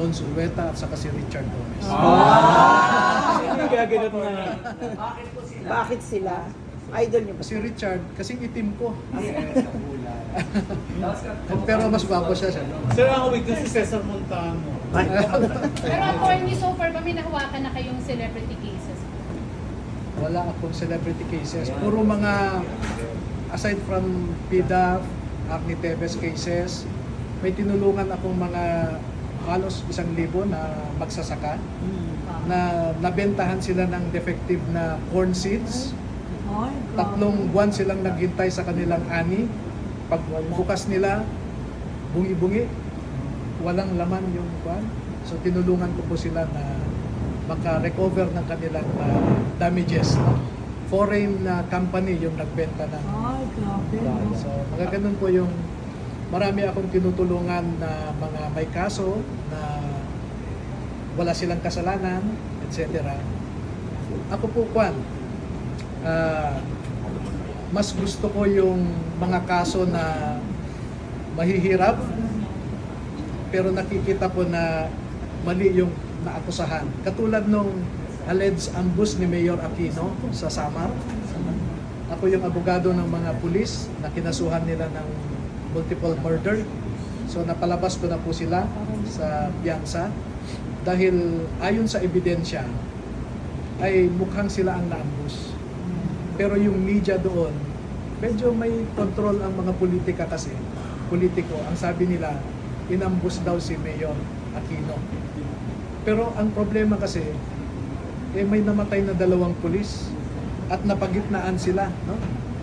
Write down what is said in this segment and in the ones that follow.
John Zulueta at saka si Richard Gomez. Gaganap na. Bakit sila? Idol niyo ba? Si Richard, kasing itim ko. Pero mas gwapo siya. Sir, ang weakness si Cesar Montano. Pero attorney, so far ba may nahawakan na kayong celebrity cases? Wala akong celebrity cases. Puro mga, aside from PDAF, Arnie Tevez cases, may tinulungan akong mga halos 1,000 na magsasaka na nabentahan sila ng defective na corn seeds. 3 buwan silang naghintay sa kanilang ani. Pag bukas nila, bungi-bungi, walang laman yung kwan. So tinulungan ko po sila na maka-recover ng kanilang damages. No? Foreign company yung nagbenta ng... So mga ganun po yung marami akong tinutulungan na mga may kaso na wala silang kasalanan, etc. Ako po kwan, mas gusto ko yung mga kaso na mahihirap pero nakikita ko na mali yung naakusahan. Katulad nung alleged ambush ni Mayor Aquino sa Samar. Ako yung abogado ng mga pulis na kinasuhan nila ng multiple murder. So napalabas ko na po sila sa piyansa dahil ayon sa ebidensya ay mukhang sila ang na-ambush. Pero yung media doon, medyo may control ang mga politika kasi. Politiko, ang sabi nila, inambus daw si Mayor Aquino. Pero ang problema kasi, may namatay na 2 pulis at napagitnaan sila. No?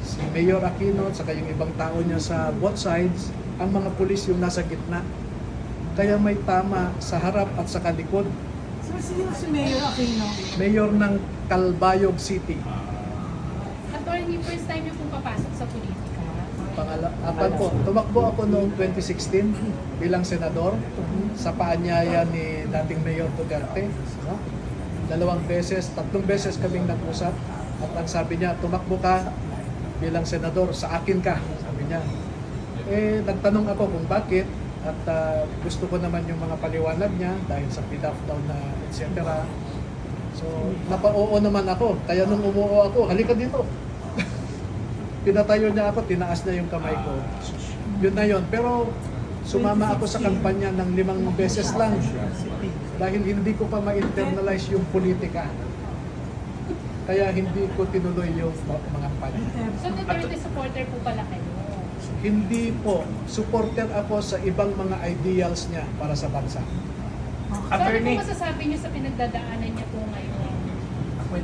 Si Mayor Aquino at saka yung ibang tao niya sa both sides, ang mga pulis yung nasa gitna. Kaya may tama sa harap at sa likod. Sir, sino si Mayor Aquino? Mayor ng Calbayog City. Attorney, first time yung papasok sa politika? Apat po. Tumakbo ako noong 2016 bilang senador sa paanyaya ni dating Mayor Duterte. No? 2 beses, 3 beses kaming nag-usap at ang sabi niya, tumakbo ka bilang senador, sa akin ka, sabi niya. Nagtanong ako kung bakit at gusto ko naman yung mga paliwanag niya dahil sa PDAF daw na etc. So, napa-oo naman ako. Kaya nung umuo ako, halika dito. Pinatayo niya ako, tinaas na yung kamay ko. Yun na yun. Pero sumama ako sa kampanya ng 5 beses lang dahil hindi ko pa ma-internalize yung politika. Kaya hindi ko tinuloy yung mga kampanya. So Duterte supporter po pala kayo? Hindi po. Supporter ako sa ibang mga ideals niya para sa bansa. So ano po masasabi niyo sa pinagdadaanan niya po ngayon? Sige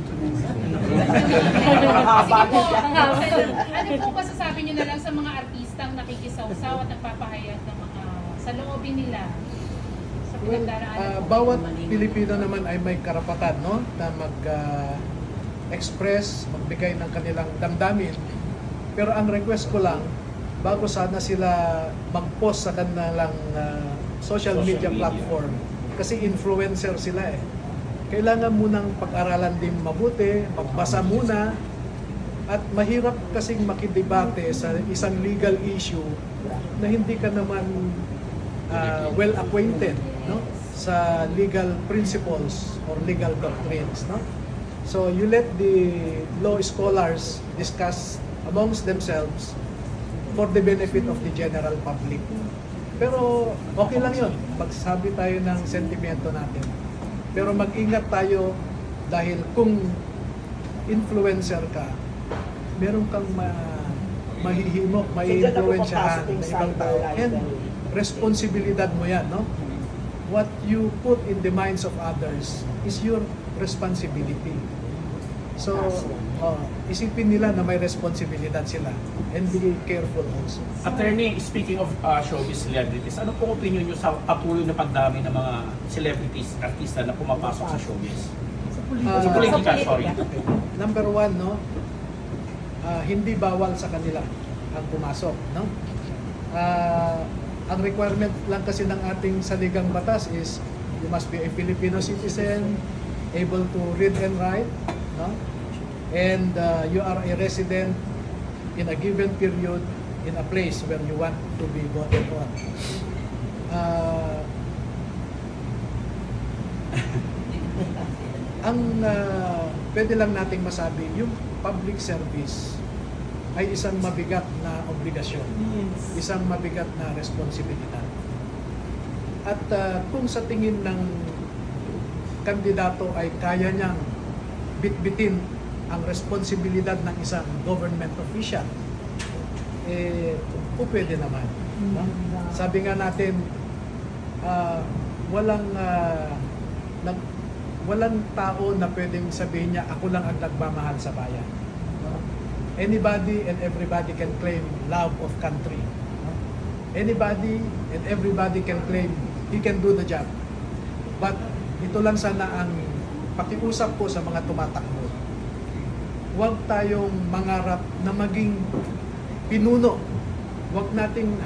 po, ano po masasabi niyo na lang sa mga artistang nakikisawsaw at nagpapahayag ng mga saloobin nila sa pinagdaraanan po? Bawat Pilipino naman ay may karapatan, no, na mag-express, magbigay ng kanilang damdamin. Pero ang request ko lang, bago sana sila mag-post sa kanilang social media platform, kasi influencer sila eh. Kailangan munang pag-aralan din mabuti, magbasa muna, at mahirap kasing makidebate sa isang legal issue na hindi ka naman well acquainted, no, sa legal principles or legal doctrines, no. So you let the law scholars discuss amongst themselves for the benefit of the general public. Pero okay lang yun, magsabi tayo ng sentimento natin. Pero mag-ingat tayo dahil kung influencer ka, meron kang mahihimok, mai-influensyahan ng ibang tao. And responsibilidad mo yan, no? What you put in the minds of others is your responsibility. So, isipin nila na may responsibilidad sila and be careful also. Attorney, speaking of showbiz celebrities, ano po opinion nyo sa patuloy na pagdami ng mga celebrities, artista na pumapasok sa showbiz? Sa politika, sorry. Number 1, no? Hindi bawal sa kanila ang pumasok, no? Ang requirement lang kasi ng ating saligang batas is you must be a Filipino citizen, able to read and write, no? And you are a resident in a given period in a place where you want to be voted on. Ang pwede lang nating masabi, yung public service ay isang mabigat na obligasyon, isang mabigat na responsibilidad. At kung sa tingin ng kandidato ay kaya niyang bitbitin ang responsibilidad ng isang government official, pwede naman. No? Sabi nga natin, walang tao na pwedeng sabihin niya, ako lang ang nagmamahal sa bayan. No? Anybody and everybody can claim love of country. No? Anybody and everybody can claim he can do the job. But ito lang sana ang pakiusap ko sa mga tumatakbo. Huwag tayong mangarap na maging pinuno. Huwag nating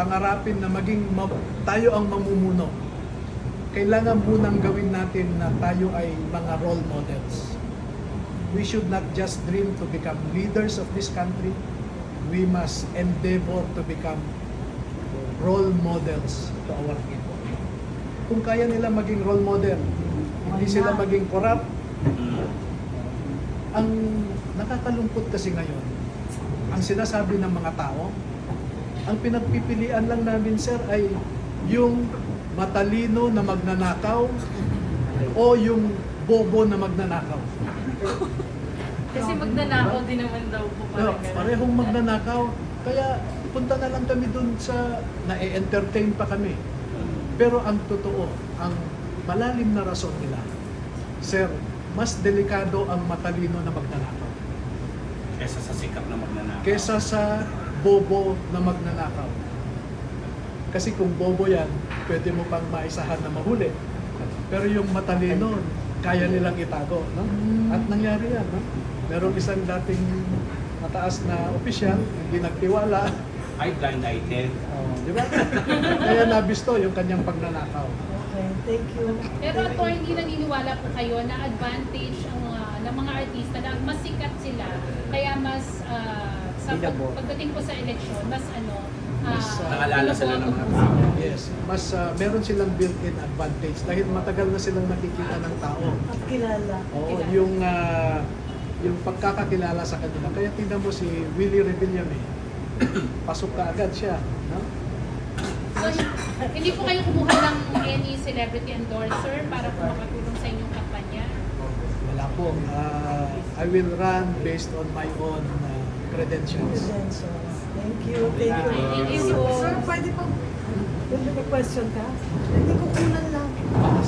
pangarapin na maging tayo ang mamumuno. Kailangan munang gawin natin na tayo ay mga role models. We should not just dream to become leaders of this country. We must endeavor to become role models to our people. Kung kaya nila maging role model, hindi sila maging corrupt. Ang nakakalungkot kasi ngayon, ang sinasabi ng mga tao, ang pinagpipilian lang namin, sir, ay yung matalino na magnanakaw o yung bobo na magnanakaw. Kasi magnanakaw din naman daw po No, parang ganun. parehong magnanakaw. Kaya punta na lang kami dun sa na-entertain pa kami. Pero ang totoo, ang malalim na rason nila, sir, mas delikado ang matalino na magnanakaw Kesa sa sikat na magnanakaw. kesa sa bobo na magnanakaw. Kasi kung bobo yan, pwede mo pang maisahan na mahuli. Pero yung matalino, kaya nilang itago. No? At nangyari yan. No? Merong isang dating mataas na opisyal, hindi nagtiwala. Ay, blindsided. Di ba? Kaya nabisto yung kanyang pagnanakaw. Okay, thank you. Pero attorney, naniniwala po kayo na advantage ang ng mga artista na mas sikat sila, kaya mas pagdating po sa eleksyon, mas Naalala sila ng mga binoboto po tao. sila. Yes, mas meron silang built-in advantage dahil matagal na silang nakikita ng tao. At kilala. Oo, yung pagkakakilala sa kanila. Kaya tingnan mo si Willie Revillame, pasok ka agad siya. No? So, hindi po kayo kumuha ng any celebrity endorser para po makatulong sa inyong kampanya? Wala po. I will run based on my own credentials. Thank you. Thank you. Thank you po. Sir, pwede pa question ka? Hindi ko kunan